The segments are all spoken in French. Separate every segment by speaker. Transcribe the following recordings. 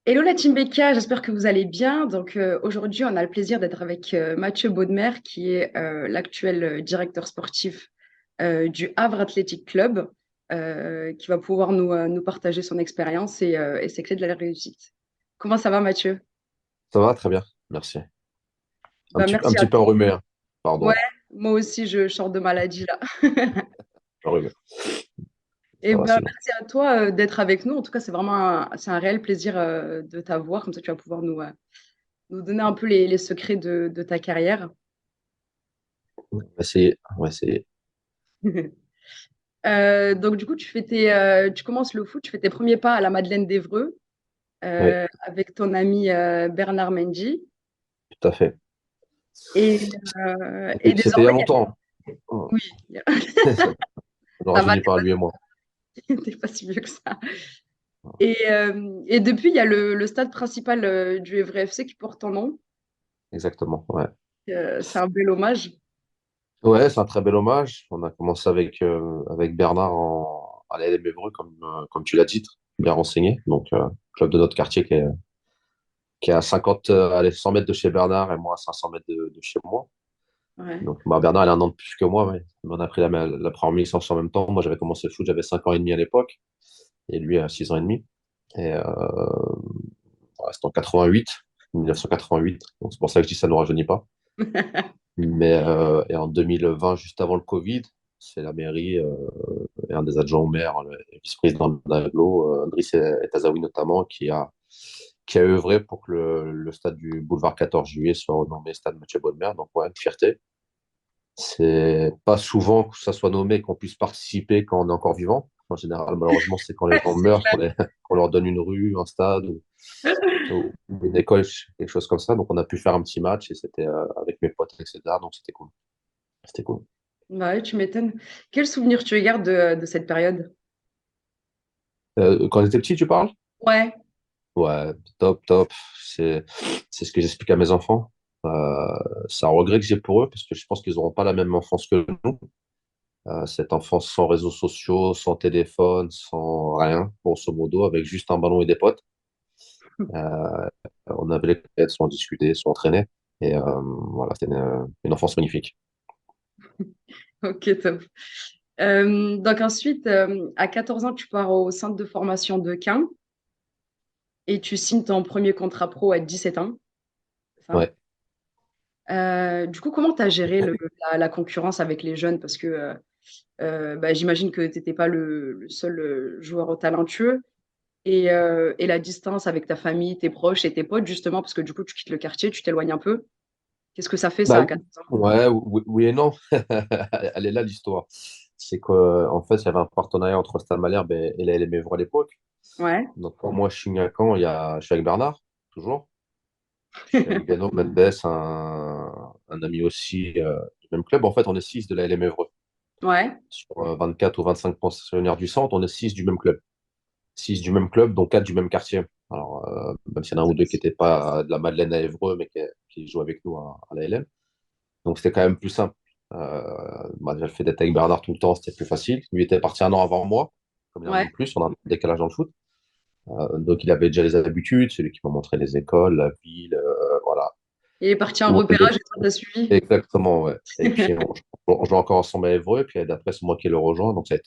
Speaker 1: Hello la team Becca, j'espère que vous allez bien. Aujourd'hui, on a le plaisir d'être avec Mathieu Baudemer, qui est l'actuel directeur sportif du Havre Athletic Club, qui va pouvoir nous partager son expérience et ses clés de la réussite. Comment ça va, Mathieu?
Speaker 2: Ça va très bien, merci. Un
Speaker 1: Bah,
Speaker 2: petit, un
Speaker 1: merci à
Speaker 2: petit peu
Speaker 1: toi.
Speaker 2: enrhumé, hein.
Speaker 1: Ouais,
Speaker 2: Pardon,
Speaker 1: moi aussi, je sors de maladie là.
Speaker 2: enrhumé.
Speaker 1: Et
Speaker 2: Ça va
Speaker 1: ben,
Speaker 2: sinon.
Speaker 1: merci à toi d'être avec nous. En tout cas, c'est vraiment c'est un réel plaisir de t'avoir. Comme ça, tu vas pouvoir nous donner un peu les secrets de ta carrière.
Speaker 2: On va essayer.
Speaker 1: Donc du coup, tu commences le foot, tu fais tes premiers pas à la Madeleine d'Evreux
Speaker 2: Oui,
Speaker 1: avec ton ami Bernard Mendy.
Speaker 2: tout à fait.
Speaker 1: Et
Speaker 2: C'était il y
Speaker 1: désormais,
Speaker 2: a longtemps.
Speaker 1: oui,
Speaker 2: Ça ne
Speaker 1: ça va,
Speaker 2: rajeunit pas lui et moi.
Speaker 1: t'es pas si vieux que ça. Et depuis, il y a le stade principal du Évray FC qui porte ton nom.
Speaker 2: Exactement. Ouais,
Speaker 1: C'est un bel hommage.
Speaker 2: ouais, c'est un très bel hommage. On a commencé avec Bernard à l'ALM Évreux, comme tu l'as dit, bien renseigné. Donc, club de notre quartier qui est à 50, allez, 100 mètres de chez Bernard et moi à 500 mètres de chez moi.
Speaker 1: Ouais.
Speaker 2: Donc, bah, Bernard, il a un an de plus que moi. Ouais. On a pris la première licence en même temps. Moi, j'avais commencé le foot, j'avais 5 ans et demi à l'époque. Et lui, à 6 ans et demi. Et ouais, c'était en 88, 1988. Donc, c'est pour ça que je dis que ça ne nous rajeunit pas. Mais et en 2020, juste avant le Covid, c'est la mairie et un des adjoints au maire, le vice-président de l'aglo, Driss Etazaoui notamment, qui a œuvré pour que le stade du boulevard 14 juillet soit renommé stade Mathieu Bonnemer. Donc, ouais, une fierté. C'est pas souvent que ça soit nommé, qu'on puisse participer quand on est encore vivant. En général, malheureusement, c'est quand les gens
Speaker 1: C'est
Speaker 2: meurent
Speaker 1: clair.
Speaker 2: qu'on leur donne une rue, un stade ou une école, quelque chose comme ça. Donc, on a pu faire un petit match et c'était avec mes potes, etc. Donc, c'était cool. C'était cool.
Speaker 1: Bah ouais, tu m'étonnes. Quel souvenir tu gardes de cette période?
Speaker 2: Quand j'étais petit, tu parles?
Speaker 1: Ouais,
Speaker 2: Ouais, top, top. C'est, c'est ce que j'explique à mes enfants. C'est un regret que j'ai pour eux parce que je pense qu'ils n'auront pas la même enfance que nous. Cette enfance sans réseaux sociaux, sans téléphone, sans rien, grosso modo, avec juste un ballon et des potes. On avait les têtes, soit on discutait, soit on entraînait. Et voilà, c'était une enfance magnifique.
Speaker 1: ok, top. Donc ensuite, à 14 ans, tu pars au centre de formation de Caen et tu signes ton premier contrat pro à 17 ans, c'est ça?
Speaker 2: Ouais.
Speaker 1: Du coup, comment tu as géré la concurrence avec les jeunes? Parce que bah, j'imagine que tu n'étais pas le seul joueur talentueux et la distance avec ta famille, tes proches et tes potes, justement, parce que du coup, tu quittes le quartier, tu t'éloignes un peu. Qu'est-ce que ça fait, ça,
Speaker 2: Bah,
Speaker 1: à 14 ans?
Speaker 2: ouais, oui, oui et non. Elle est là, l'histoire. C'est qu'en fait, il y avait un partenariat entre Stade Malherbe et la LM Évreux à l'époque.
Speaker 1: Ouais,
Speaker 2: Donc, quand moi, je suis à Caen, je suis avec Bernard, toujours. Je suis avec Beno Mendes, un ami aussi du même club. En fait, on est six de la LM Évreux.
Speaker 1: ouais,
Speaker 2: Sur 24 ou 25 pensionnaires du centre, on est six du même club. Six du même club, dont quatre du même quartier. Alors, même s'il y en a un ou deux qui n'étaient pas de la Madeleine à Évreux, mais qui jouent avec nous à la LM. Donc, c'était quand même plus simple. Bah, déjà, le fait d'être avec Bernard tout le temps, c'était plus facile. Lui était parti un an avant moi, comme il a un an
Speaker 1: ouais.
Speaker 2: de plus, on a un décalage dans le foot. Donc, il avait déjà les habitudes, c'est lui qui m'a montré les écoles, la ville, voilà.
Speaker 1: Il est parti en
Speaker 2: Où aller.
Speaker 1: repérage et toi, t'as suivi.
Speaker 2: Exactement, ouais. Et puis, on joue encore ensemble à Évreux, et puis d'après, c'est moi qui le rejoint, donc ouais,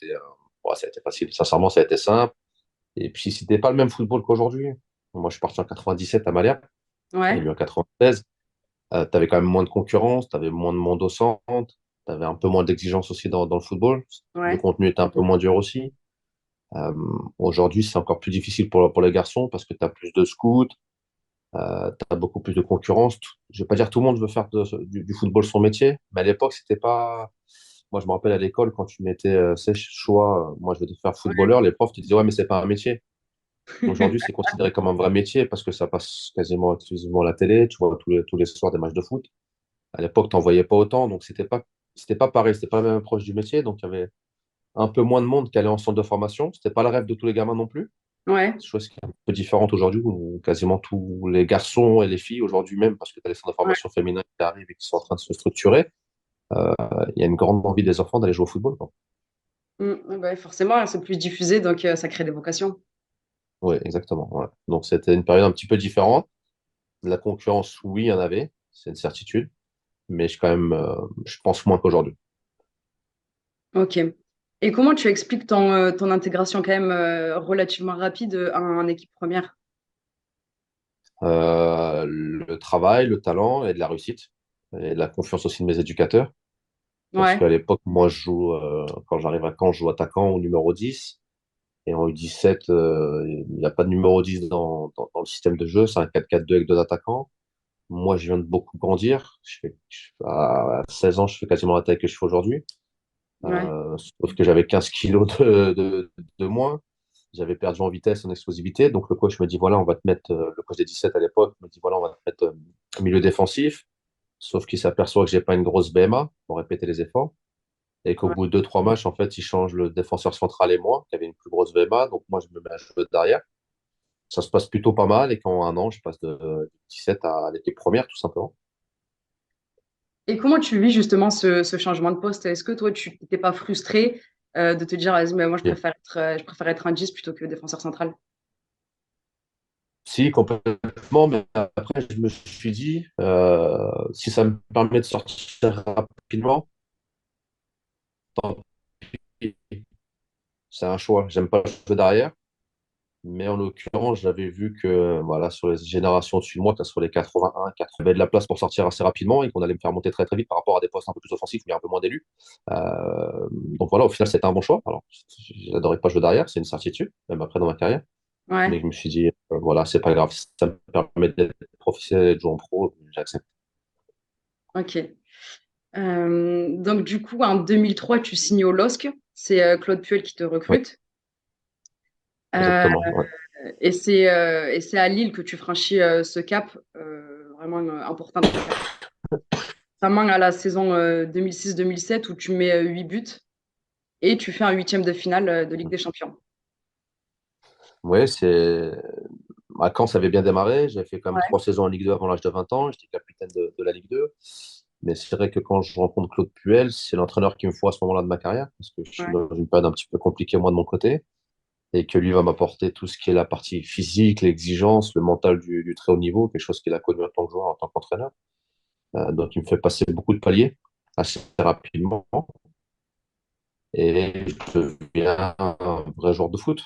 Speaker 2: ça a été facile. Sincèrement, ça a été simple. Et puis, c'était pas le même football qu'aujourd'hui. Moi, je suis parti en 97 à Malherbe, et
Speaker 1: Ouais,
Speaker 2: lui en 96. Tu avais quand même moins de concurrence, tu avais moins de monde au centre, tu avais un peu moins d'exigence aussi dans le football. Le
Speaker 1: ouais,
Speaker 2: contenu était un peu moins dur aussi. Euh, Aujourd'hui, c'est encore plus difficile pour les garçons parce que tu as plus de scouts, tu as beaucoup plus de concurrence. Je vais pas dire tout le monde veut faire du football son métier, mais à l'époque, c'était pas. Moi, je me rappelle à l'école, quand tu mettais choix, moi, je vais te faire
Speaker 1: ouais.
Speaker 2: footballeur, les profs te disaient, ouais, mais c'est pas un métier. Aujourd'hui, c'est considéré comme un vrai métier parce que ça passe quasiment exclusivement à la télé. Tu vois tous les soirs des matchs de foot. À l'époque, tu n'en voyais pas autant, donc c'était pas pareil, c'était pas la même approche du métier, donc il y avait un peu moins de monde qui allait en centre de formation. C'était pas le rêve de tous les gamins non plus.
Speaker 1: Ouais,
Speaker 2: C'est chose qui est un peu différente aujourd'hui, où quasiment tous les garçons et les filles aujourd'hui même, parce que tu as les centres de
Speaker 1: ouais.
Speaker 2: formation féminins qui arrivent et qui sont en train de se structurer, il y a une grande envie des enfants d'aller jouer au football, quoi.
Speaker 1: Ouais, bah, forcément, c'est plus diffusé, donc ça crée des vocations.
Speaker 2: Oui, exactement. Ouais. Donc c'était une période un petit peu différente. La concurrence, oui, il y en avait, c'est une certitude, mais quand même, je pense moins qu'aujourd'hui.
Speaker 1: Ok. Et comment tu expliques ton intégration quand même relativement rapide en équipe première?
Speaker 2: Le travail, le talent et de la réussite, et de la confiance aussi de mes éducateurs. Parce
Speaker 1: Ouais,
Speaker 2: qu'à l'époque, moi, je joue, quand j'arrive à Caen, je joue attaquant au numéro 10. Et en U17, il n'y a pas de numéro 10 dans le système de jeu. C'est un 4-4-2 avec deux attaquants. Moi, je viens de beaucoup grandir. À 16 ans, je fais quasiment la taille que je fais aujourd'hui.
Speaker 1: ouais,
Speaker 2: Sauf que j'avais 15 kilos de moins. J'avais perdu en vitesse, en explosivité. Donc, le coach me dit, voilà, on va te mettre, le coach des 17 à l'époque me dit, voilà, on va te mettre milieu défensif. Sauf qu'il s'aperçoit que j'ai pas une grosse BMA pour répéter les efforts. Et qu'au
Speaker 1: ouais.
Speaker 2: bout de 2-3 matchs, en fait, il change le défenseur central et moi, qui avait une plus grosse VMA. Donc, moi, je me mets à jouer derrière. Ça se passe plutôt pas mal. Et qu'en un an, je passe de 17 à l'équipe première, tout simplement.
Speaker 1: Et comment tu vis justement ce changement de poste? Est-ce que toi, tu n'étais pas frustré de te dire, vas-y, mais moi,
Speaker 2: Et
Speaker 1: je préfère être un 10 plutôt que défenseur central?
Speaker 2: si, complètement. Mais après, je me suis dit, si ça me permet de sortir rapidement, tant pis. C'est un choix. J'aime pas jouer derrière. Mais en l'occurrence, j'avais vu que voilà, sur les générations dessus de moi, que ce soit les 81, 80, il y avait de la place pour sortir assez rapidement et qu'on allait me faire monter très très vite par rapport à des postes un peu plus offensifs où il y a un peu moins d'élus. Donc voilà, au final, c'était un bon choix. Alors, j'adorais pas jouer derrière, c'est une certitude, même après dans ma carrière. Mais
Speaker 1: Ouais,
Speaker 2: je me suis dit, voilà, c'est pas grave, si ça me permet d'être professionnel et de jouer en pro, j'accepte.
Speaker 1: ok. Donc, du coup, en 2003, tu signes au LOSC. C'est Claude Puel qui te
Speaker 2: Oui,
Speaker 1: recrute. Euh,
Speaker 2: exactement. Ouais.
Speaker 1: et c'est à Lille que tu franchis ce cap vraiment important dans ta carrière. Notamment à la saison 2006-2007 où tu mets 8 buts et tu fais un huitième de finale de Ligue des Champions.
Speaker 2: Ouais, à Caen, ça avait bien démarré. J'avais fait quand même
Speaker 1: Ouais,
Speaker 2: 3 saisons en Ligue 2 avant l'âge de 20 ans. J'étais capitaine de la Ligue 2. Mais c'est vrai que quand je rencontre Claude Puel, c'est l'entraîneur qu'il me faut à ce moment-là de ma carrière, parce que je suis
Speaker 1: ouais,
Speaker 2: dans une période un petit peu compliquée, moi, de mon côté, et que lui va m'apporter tout ce qui est la partie physique, l'exigence, le mental du très haut niveau, quelque chose qu'il a connu en tant que joueur, en tant qu'entraîneur. Donc, il me fait passer beaucoup de paliers assez rapidement, et je deviens un vrai joueur de foot.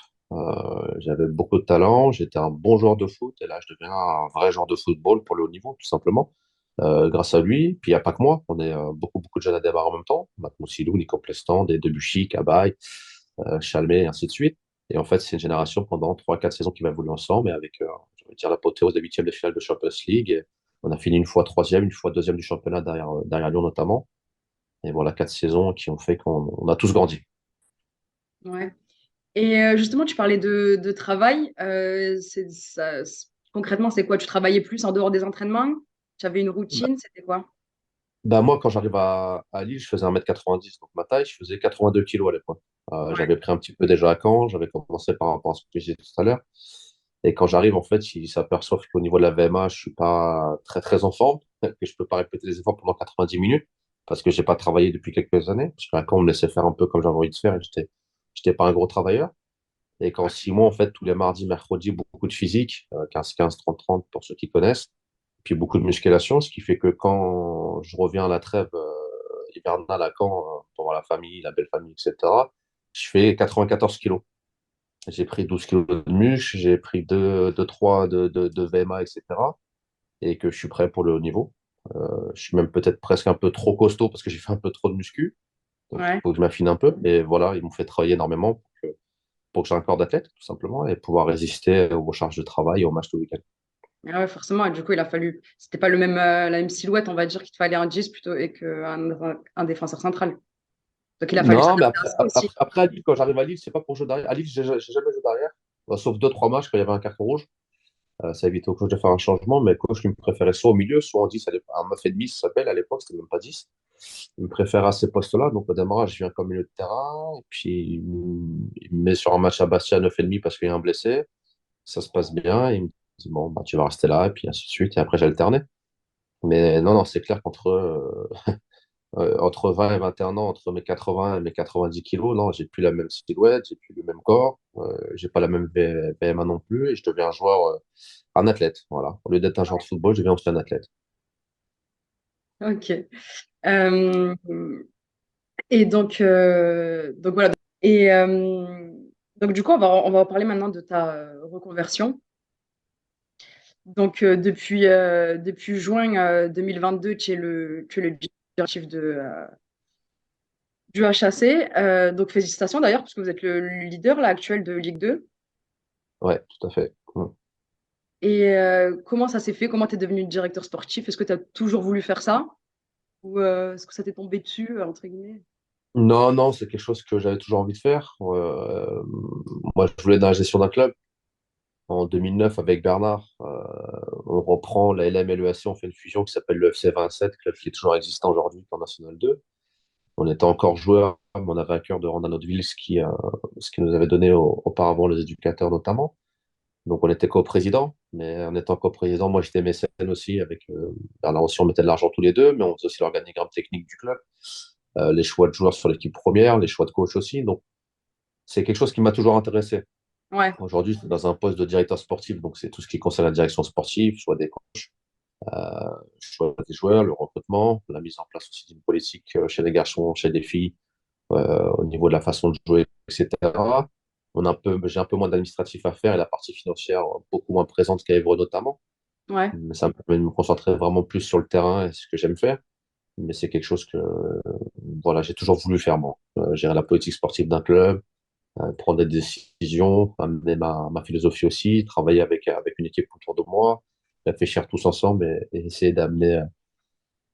Speaker 2: J'avais beaucoup de talent, j'étais un bon joueur de foot, et là, je deviens un vrai joueur de football pour le haut niveau, tout simplement. Grâce à lui. Puis il n'y a pas que moi, on est beaucoup, beaucoup de jeunes à démarrer en même temps. Maintenant, Silou, Nico Plestan, des Debuchy, Cabaye, Chalmé, et ainsi de suite. Et en fait, c'est une génération pendant 3-4 saisons qui va évoluer ensemble, et avec, je vais dire, l'apothéose des huitièmes de finale de Champions League. Et on a fini une fois troisième, une fois deuxième du championnat derrière Lyon notamment. Et voilà, 4 saisons qui ont fait qu'on a tous grandi.
Speaker 1: ouais. Et justement, tu parlais de travail. Concrètement, c'est quoi? Tu travaillais plus en dehors des entraînements? Tu avais une
Speaker 2: Bah,
Speaker 1: routine? C'était quoi?
Speaker 2: bah, moi, quand j'arrive à Lille, je faisais 1m90, donc ma taille, je faisais 82 kilos à l'époque.
Speaker 1: Ouais,
Speaker 2: J'avais pris un petit peu déjà à Caen, j'avais commencé par rapport à ce que j'ai dit tout à l'heure. Et quand j'arrive, en fait, ils s'aperçoivent qu'au niveau de la VMA, je suis pas très, très en forme, que je peux pas répéter les efforts pendant 90 minutes parce que j'ai pas travaillé depuis quelques années. Parce qu'à Caen, on me laissait faire un peu comme j'avais envie de faire et j'étais pas un gros travailleur. Et qu'en 6 mois, en fait, tous les mardis, mercredis, beaucoup de physique, 15-15, 30-30 pour ceux qui connaissent, puis beaucoup de musculation, ce qui fait que quand je reviens à la trêve hivernale à Caen, pour voir la famille, la belle famille, etc., je fais 94 kilos. J'ai pris 12 kilos de muscle, j'ai pris 2 3 de VMA, etc. Et que je suis prêt pour le haut niveau. Je suis même peut-être presque un peu trop costaud parce que j'ai fait un peu trop de muscu. Donc, il
Speaker 1: ouais.
Speaker 2: faut que je m'affine un peu. Mais voilà, ils m'ont fait travailler énormément pour que j'ai un corps d'athlète, tout simplement, et pouvoir résister aux charges de travail et aux matchs le week-end.
Speaker 1: Ah ouais, forcément. Et du coup, il a fallu. C'était pas la même silhouette, on va dire, qu'il te fallait un 10 plutôt et qu'un défenseur central. Donc, il a fallu
Speaker 2: Non, mais
Speaker 1: s'adapter à
Speaker 2: après,
Speaker 1: ça aussi.
Speaker 2: après, à Lille, quand j'arrive à Lille, c'est pas pour jouer derrière. À Lille, j'ai jamais joué derrière, sauf 2 3 matchs quand il y avait un carton rouge. Ça évitait au coach de faire un changement, mais le coach lui me préférait soit au milieu, soit en 10, un 9,5, ça s'appelle, à l'époque, c'était même pas 10. Il me préfère à ces postes-là. Donc, au démarrage, je viens comme milieu de terrain. Et puis, il me met sur un match à Bastia à 9,5 parce qu'il y a un blessé. Ça se passe bien. Il me dit, bon, bah, tu vas rester là. Et puis, ainsi de suite. Et après, j'alternais. Mais non, non, c'est clair qu'entre entre 20 et 21 ans, entre mes 80 et mes 90 kilos, non, j'ai plus la même silhouette, j'ai plus le même corps, j'ai pas la même VMA non plus, et je deviens un joueur, un athlète. Voilà. Au lieu d'être un joueur de football, je deviens aussi un athlète.
Speaker 1: Ok. Euh, et donc voilà. Et donc du coup, on va parler maintenant de ta reconversion. Donc depuis juin 2022, tu es le directif du HAC. Donc félicitations d'ailleurs, parce que vous êtes le leader là, actuel de Ligue 2.
Speaker 2: Ouais, tout à fait.
Speaker 1: Et comment ça s'est fait? Comment tu es devenu directeur sportif? Est-ce que tu as toujours voulu faire ça? Ou est-ce que ça t'est tombé dessus, entre guillemets?
Speaker 2: Non, non, c'est quelque chose que j'avais toujours envie de faire. Moi, je voulais dans la gestion d'un club. En 2009, avec Bernard, on reprend la LM et le SC, on fait une fusion qui s'appelle le FC 27, club qui est toujours existant aujourd'hui en National 2. On était encore joueurs, mais on avait à cœur de rendre à notre ville ce qui nous avait donné auparavant les éducateurs notamment. Donc on était coprésident, mais en étant coprésident, moi j'étais mécène aussi, avec Bernard aussi, on mettait de l'argent tous les deux, mais on faisait aussi l'organigramme technique du club, les choix de joueurs sur l'équipe première, les choix de coach aussi. Donc c'est quelque chose qui m'a toujours intéressé.
Speaker 1: Ouais,
Speaker 2: Aujourd'hui, je suis dans un poste de directeur sportif, donc c'est tout ce qui concerne la direction sportive, soit des coachs, choix des joueurs, le recrutement, la mise en place aussi d'une politique chez les garçons, chez les filles, au niveau de la façon de jouer, etc. J'ai un peu moins d'administratif à faire et la partie financière beaucoup moins présente qu'à Évreux notamment.
Speaker 1: ouais.
Speaker 2: Mais ça me permet de me concentrer vraiment plus sur le terrain et ce que j'aime faire. Mais c'est quelque chose que voilà, j'ai toujours voulu faire, moi. Gérer la politique sportive d'un club, prendre des décisions, amener ma philosophie aussi, travailler avec une équipe autour de moi, réfléchir tous ensemble et essayer d'amener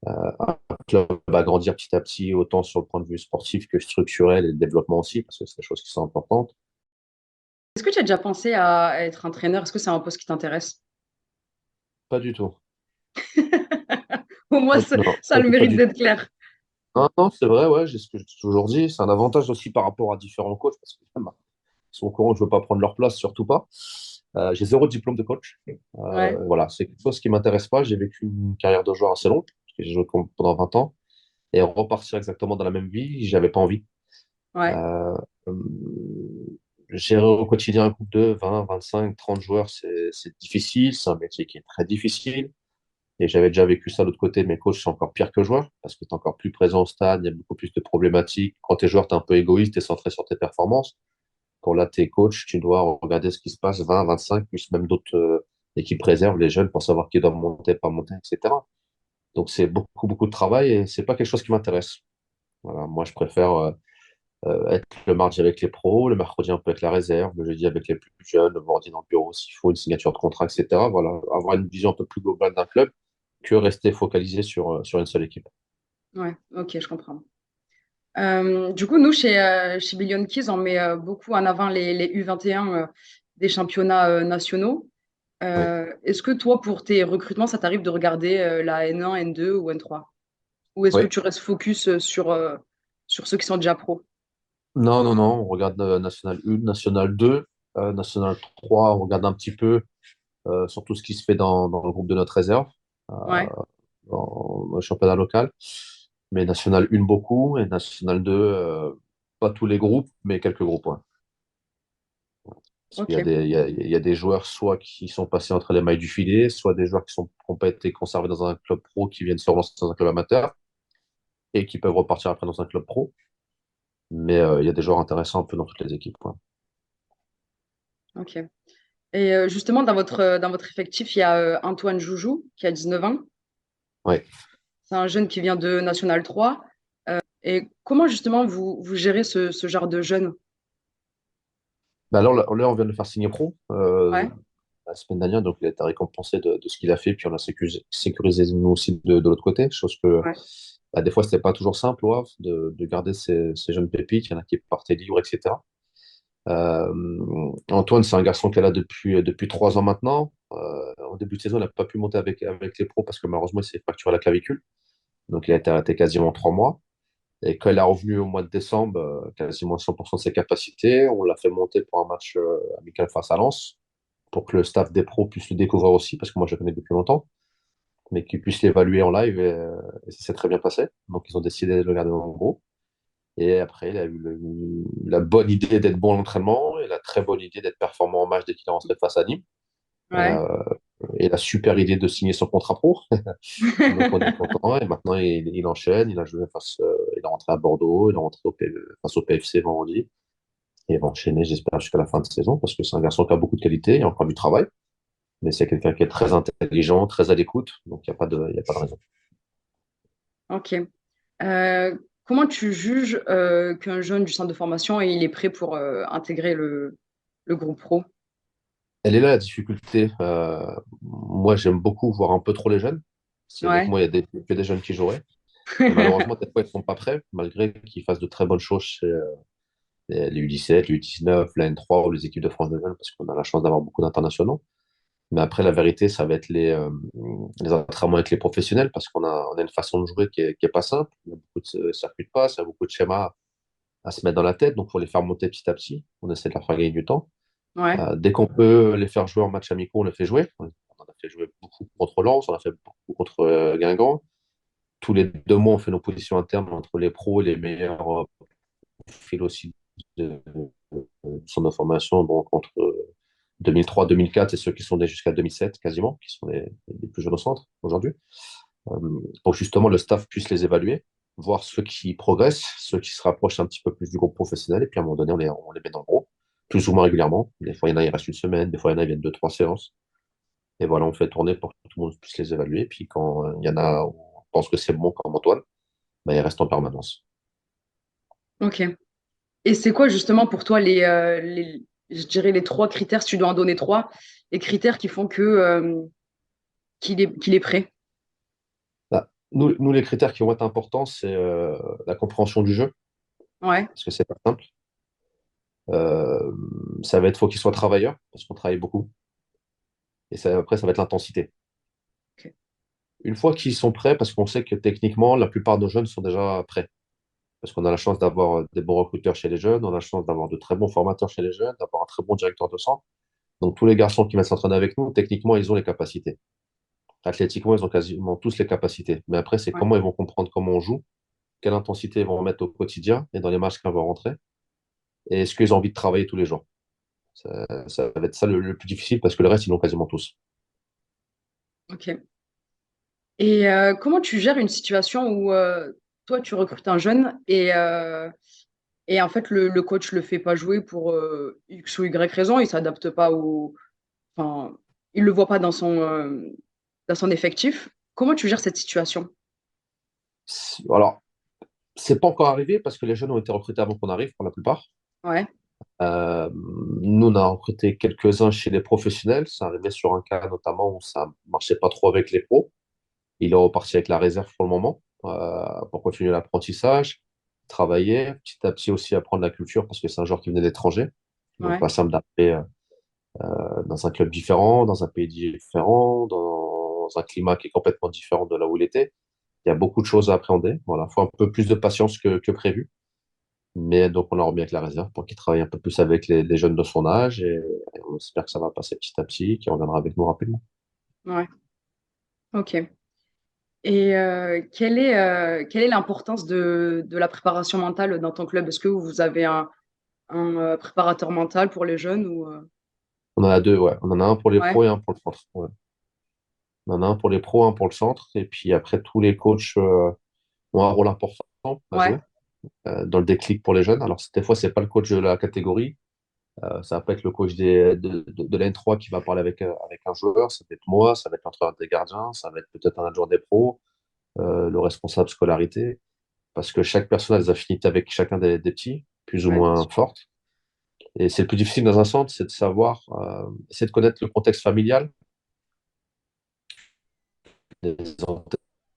Speaker 2: un club à grandir petit à petit, autant sur le point de vue sportif que structurel et le développement aussi, parce que c'est des choses qui sont importantes.
Speaker 1: Est-ce que tu as déjà pensé à être entraîneur? Est-ce que c'est un poste qui t'intéresse?
Speaker 2: Pas du tout.
Speaker 1: Au moins,
Speaker 2: Non,
Speaker 1: ça a le
Speaker 2: pas
Speaker 1: mérite
Speaker 2: du tout.
Speaker 1: d'être clair.
Speaker 2: Non, non, c'est vrai, ouais, j'ai ce que j'ai toujours dit. C'est un avantage aussi par rapport à différents coachs, parce que ils sont au courant que je ne veux pas prendre leur place, surtout pas. J'ai zéro diplôme de coach.
Speaker 1: Ouais,
Speaker 2: Voilà, c'est quelque chose qui ne m'intéresse pas. J'ai vécu une carrière de joueur assez longue, parce que j'ai joué pendant 20 ans, et repartir exactement dans la même vie, j'avais pas envie.
Speaker 1: ouais.
Speaker 2: Euh, Gérer au quotidien un groupe de 20, 25, 30 joueurs, c'est difficile. C'est un métier qui est très difficile. Et j'avais déjà vécu ça de l'autre côté. Mes coachs, c'est encore pire que joueur parce que tu es encore plus présent au stade. Il y a beaucoup plus de problématiques. Quand tu es joueur, tu es un peu égoïste, tu es centré sur tes performances. Quand là, tu es coach, tu dois regarder ce qui se passe 20, 25, plus même d'autres équipes réserves, les jeunes, pour savoir qui doit monter, pas monter, etc. Donc, c'est beaucoup, beaucoup de travail et c'est pas quelque chose qui m'intéresse. Voilà, moi, je préfère être le mardi avec les pros, le mercredi un peu avec la réserve, le jeudi avec les plus jeunes, le mardi dans le bureau s'il faut une signature de contrat, etc. Voilà, avoir une vision un peu plus globale d'un club que rester focalisé sur une seule équipe.
Speaker 1: Ouais, ok, je comprends. Du coup, nous, chez Billion Kids, on met beaucoup en avant les U21 des championnats nationaux.
Speaker 2: Oui.
Speaker 1: Est-ce que toi, pour tes recrutements, ça t'arrive de regarder la N1, N2 ou N3? Ou est-ce que
Speaker 2: Oui.
Speaker 1: tu restes focus sur ceux qui sont déjà pros?
Speaker 2: Non, non, non, on regarde National 1, National 2, National 3, on regarde un petit peu sur tout ce qui se fait dans le groupe de notre réserve, euh,
Speaker 1: Ouais,
Speaker 2: dans le championnat local. Mais National 1 beaucoup et National 2, pas tous les groupes, mais quelques groupes. Ouais. Parce qu'il y a
Speaker 1: ok,
Speaker 2: il y a des joueurs soit qui sont passés entre les mailles du filet, soit des joueurs qui n'ont pas été conservés dans un club pro, qui viennent se relancer dans un club amateur et qui peuvent repartir après dans un club pro. Mais il y a des joueurs intéressants un peu dans toutes les équipes. Ouais.
Speaker 1: ok. Et justement, dans votre effectif, il y a Antoine Joujou, qui a 19 ans.
Speaker 2: Ouais.
Speaker 1: C'est un jeune qui vient de National 3. Et comment justement vous gérez ce genre de jeune?
Speaker 2: Bah alors là, on vient de le faire signer pro
Speaker 1: Ouais,
Speaker 2: la semaine dernière, donc il a été récompensé de ce qu'il a fait, puis on a sécurisé nous aussi de l'autre côté, chose que
Speaker 1: ouais,
Speaker 2: bah, des fois c'était pas toujours simple ouais, de garder ces jeunes pépites, il y en a qui partaient libres, etc. Antoine, c'est un garçon qui est là depuis 3 ans maintenant. En début de saison, il n'a pas pu monter avec les pros parce que malheureusement, il s'est fracturé la clavicule. Donc, il a été arrêté quasiment 3 mois. Et quand il est revenu au mois de décembre, quasiment 100% de ses capacités, on l'a fait monter pour un match amical face à Lens pour que le staff des pros puisse le découvrir aussi, parce que moi, je le connais depuis longtemps. mais qu'ils puissent l'évaluer en live et ça s'est très bien passé. Donc, ils ont décidé de le garder dans le groupe. Et après, il a eu la bonne idée d'être bon à l'entraînement et la très bonne idée d'être performant en match dès qu'il est rentré face à Nîmes.
Speaker 1: Ouais.
Speaker 2: Euh, et la super idée de signer son contrat pro. Donc on est content et maintenant il enchaîne. Il a joué il est rentré à Bordeaux, il est rentré face au PFC vendredi et il va enchaîner, j'espère, jusqu'à la fin de saison parce que c'est un garçon qui a beaucoup de qualité, il a encore du travail, mais c'est quelqu'un qui est très intelligent, très à l'écoute, donc il y a pas de raison.
Speaker 1: Ok. Comment tu juges qu'un jeune du centre de formation il est prêt pour intégrer le groupe pro?
Speaker 2: Elle est là la difficulté. Moi, j'aime beaucoup voir un peu trop les jeunes. Si avec
Speaker 1: Ouais.
Speaker 2: moi, il y a que des jeunes qui joueraient. Et malheureusement, des fois, ils ne sont pas prêts, malgré qu'ils fassent de très bonnes choses chez les U17, les U19, la N3 ou les équipes de France de jeunes, parce qu'on a la chance d'avoir beaucoup d'internationaux. Mais après, la vérité, ça va être les entraînements avec les professionnels, parce on a une façon de jouer qui est pas simple. Il y a beaucoup de circuits de passe, il y a beaucoup de schémas à se mettre dans la tête, donc il faut les faire monter petit à petit. On essaie de leur faire gagner du temps.
Speaker 1: Ouais.
Speaker 2: Dès qu'on peut les faire jouer en match amicaux, on les fait jouer. On en a fait jouer beaucoup contre Lens, on a fait beaucoup contre Guingamp. Tous les 2 mois, on fait nos positions internes entre les pros et les meilleurs profils aussi de son information, donc entre 2003, 2004 et ceux qui sont nés jusqu'à 2007 quasiment, qui sont les plus jeunes au centre aujourd'hui, pour que justement le staff puisse les évaluer, voir ceux qui progressent, ceux qui se rapprochent un petit peu plus du groupe professionnel, et puis à un moment donné, on les met dans le groupe, plus ou moins régulièrement. Des fois, il y en a, ils restent une semaine, des fois, il y en a, ils viennent 2, 3 séances. Et voilà, on fait tourner pour que tout le monde puisse les évaluer. Puis quand il y en a, on pense que c'est bon, comme Antoine, ben, ils restent en permanence.
Speaker 1: Ok. Et c'est quoi justement pour toi je dirais les trois critères, si tu dois en donner trois, les critères qui font que qu'il est prêt?
Speaker 2: Là, nous, les critères qui vont être importants, c'est la compréhension du jeu,
Speaker 1: Ouais.
Speaker 2: parce que c'est pas simple. Euh, Ça va être, faut qu'ils soient travailleurs, parce qu'on travaille beaucoup. Et après, ça va être l'intensité.
Speaker 1: Ok.
Speaker 2: Une fois qu'ils sont prêts, parce qu'on sait que techniquement, la plupart de nos jeunes sont déjà prêts. Parce qu'on a la chance d'avoir des bons recruteurs chez les jeunes, on a la chance d'avoir de très bons formateurs chez les jeunes, d'avoir un très bon directeur de centre. Donc, tous les garçons qui viennent s'entraîner avec nous, techniquement, ils ont les capacités. Athlétiquement, ils ont quasiment tous les capacités. Mais après, c'est
Speaker 1: Ouais.
Speaker 2: comment ils vont comprendre comment on joue, quelle intensité ils vont mettre au quotidien et dans les matchs qu'on va rentrer. Et est-ce qu'ils ont envie de travailler tous les jours? Ça va être ça le plus difficile parce que le reste, ils l'ont quasiment tous.
Speaker 1: Ok. Et comment tu gères une situation où toi, tu recrutes un jeune et en fait, le coach le fait pas jouer pour X ou Y raison, il s'adapte pas enfin, il le voit pas dans son effectif. Comment tu gères cette situation?
Speaker 2: Alors, c'est pas encore arrivé parce que les jeunes ont été recrutés avant qu'on arrive pour la plupart.
Speaker 1: Ouais,
Speaker 2: Nous, on a recruté quelques-uns chez les professionnels. C'est arrivé sur un cas notamment où ça marchait pas trop avec les pros. Il est reparti avec la réserve pour le moment pour continuer l'apprentissage, travailler, petit à petit aussi apprendre la culture parce que c'est un joueur qui venait d'étranger. Donc,
Speaker 1: ouais,
Speaker 2: pas simple d'arriver dans un club différent, dans un pays différent, dans un climat qui est complètement différent de là où il était. Il y a beaucoup de choses à appréhender. Voilà, faut un peu plus de patience que prévu. Mais donc, on l'a remis avec la réserve pour qu'il travaille un peu plus avec les jeunes de son âge et on espère que ça va passer petit à petit, qu'il reviendra avec nous rapidement.
Speaker 1: ouais. Ok. Et quelle est l'importance de la préparation mentale dans ton club? Est-ce que vous avez un préparateur mental pour les jeunes ou
Speaker 2: On en a deux, ouais. On en a un pour les
Speaker 1: ouais,
Speaker 2: pros et un pour le centre. Ouais. On en a un pour les pros, un pour le centre. Et puis après, tous les coachs ont un rôle important à
Speaker 1: ouais,
Speaker 2: jouer dans le déclic pour les jeunes. Alors, des fois, c'est pas le coach de la catégorie. Ça va pas être le coach de la N3 qui va parler avec un joueur. Ça va être moi, ça va être l'entraîneur des gardiens, ça va être peut-être un adjoint des pros, le responsable scolarité. Parce que chaque personne a des affinités avec chacun des petits, plus ou
Speaker 1: ouais, bien
Speaker 2: moins
Speaker 1: sûr.
Speaker 2: fortes. Et c'est le plus difficile dans un centre, c'est de savoir, c'est de connaître le contexte familial des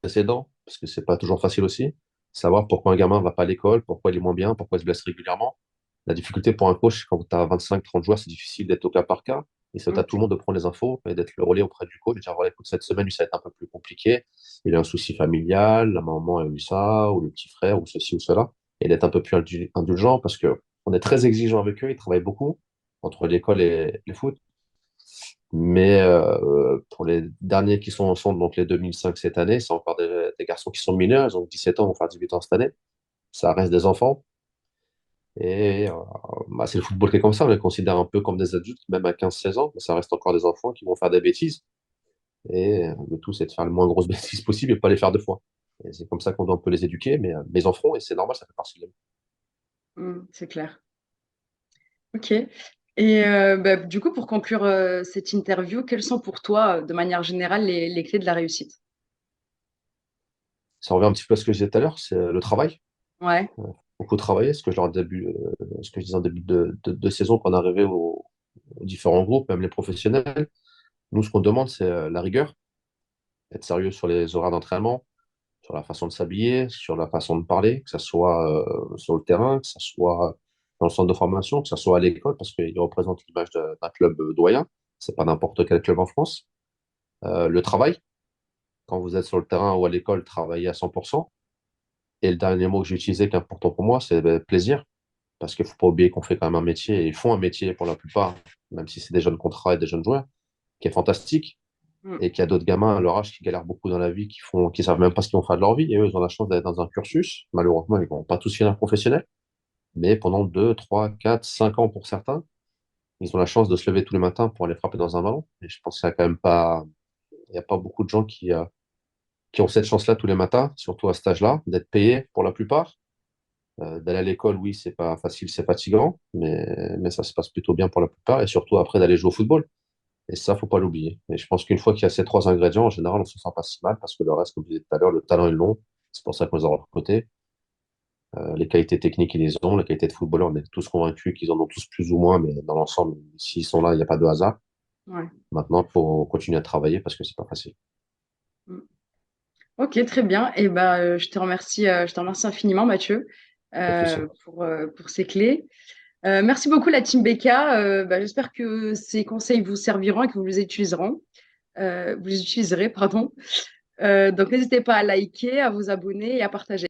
Speaker 2: antécédents, parce que c'est pas toujours facile aussi. Savoir pourquoi un gamin va pas à l'école, pourquoi il est moins bien, pourquoi il se blesse régulièrement. La difficulté pour un coach, quand tu as 25-30 joueurs, c'est difficile d'être au cas par cas. Et c'est à tout le
Speaker 1: Ok,
Speaker 2: monde de prendre les infos et d'être le relais auprès du coach, de dire voilà, écoute, cette semaine, lui, ça va être un peu plus compliqué. Il a un souci familial, la maman a eu ça, ou le petit frère, ou ceci ou cela. Et d'être un peu plus indulgent parce que on est très exigeant avec eux, ils travaillent beaucoup entre l'école et le foot. Mais pour les derniers qui sont ensemble, donc les 2005 cette année, c'est encore des garçons qui sont mineurs, ils ont 17 ans, vont faire 18 ans cette année. Ça reste des enfants. Et bah, c'est le football qui est comme ça, on les considère un peu comme des adultes, même à 15-16 ans, mais ça reste encore des enfants qui vont faire des bêtises. Et le tout, c'est de faire le moins grosse bêtise possible et pas les faire deux fois. Et c'est comme ça qu'on doit un peu les éduquer, mais ils en feront et c'est normal, ça fait partie de la vie.
Speaker 1: C'est clair. Ok. Et bah, du coup, pour conclure cette interview, quelles sont pour toi, de manière générale, les clés de la réussite?
Speaker 2: Ça revient un petit peu à ce que je disais tout à l'heure, c'est le travail.
Speaker 1: Ouais.
Speaker 2: Beaucoup travailler, ce que je disais en début de saison, quand on arrivait aux différents groupes, même les professionnels. Nous, ce qu'on demande, c'est la rigueur, être sérieux sur les horaires d'entraînement, sur la façon de s'habiller, sur la façon de parler, que ce soit sur le terrain, que ce soit dans le centre de formation, que ce soit à l'école, parce qu'il représente l'image d'un club doyen. C'est pas n'importe quel club en France. Le travail, quand vous êtes sur le terrain ou à l'école, travaillez à 100%. Et le dernier mot que j'ai utilisé, qui est important pour moi, c'est plaisir. Parce qu'il ne faut pas oublier qu'on fait quand même un métier, et ils font un métier pour la plupart, même si c'est des jeunes contrats et des jeunes joueurs, qui est fantastique,
Speaker 1: Mm.
Speaker 2: et qu'il y a d'autres gamins à leur âge qui galèrent beaucoup dans la vie, qui savent même pas ce qu'ils vont faire de leur vie, et eux, ils ont la chance d'être dans un cursus. Malheureusement, ils vont pas tous finir professionnels, mais pendant 2 3 4 5 ans pour certains, ils ont la chance de se lever tous les matins pour aller frapper dans un ballon. Et je pense qu'il y a quand même pas, il y a pas beaucoup de gens qui ont cette chance-là tous les matins, surtout à cet âge-là, d'être payés pour la plupart. D'aller à l'école, oui, c'est pas facile, c'est fatigant, mais ça se passe plutôt bien pour la plupart, et surtout après d'aller jouer au football. Et ça, faut pas l'oublier. Et je pense qu'une fois qu'il y a ces trois ingrédients, en général, on se sent pas si mal, parce que le reste, comme je disais tout à l'heure, le talent est long. C'est pour ça qu'on les a recrutés. Les qualités techniques, ils les ont. Les qualités de footballeur, on est tous convaincus qu'ils en ont tous plus ou moins, mais dans l'ensemble, s'ils sont là, il n'y a pas de hasard.
Speaker 1: Ouais.
Speaker 2: Maintenant, il faut continuer à travailler parce que c'est pas facile.
Speaker 1: Mm. Ok, très bien. Et ben, je te remercie infiniment, Mathieu,
Speaker 2: Pas de souci.
Speaker 1: pour ces clés. Merci beaucoup, la team BK. Bah, j'espère que ces conseils vous serviront et que vous les utiliserez, pardon. Donc, n'hésitez pas à liker, à vous abonner et à partager.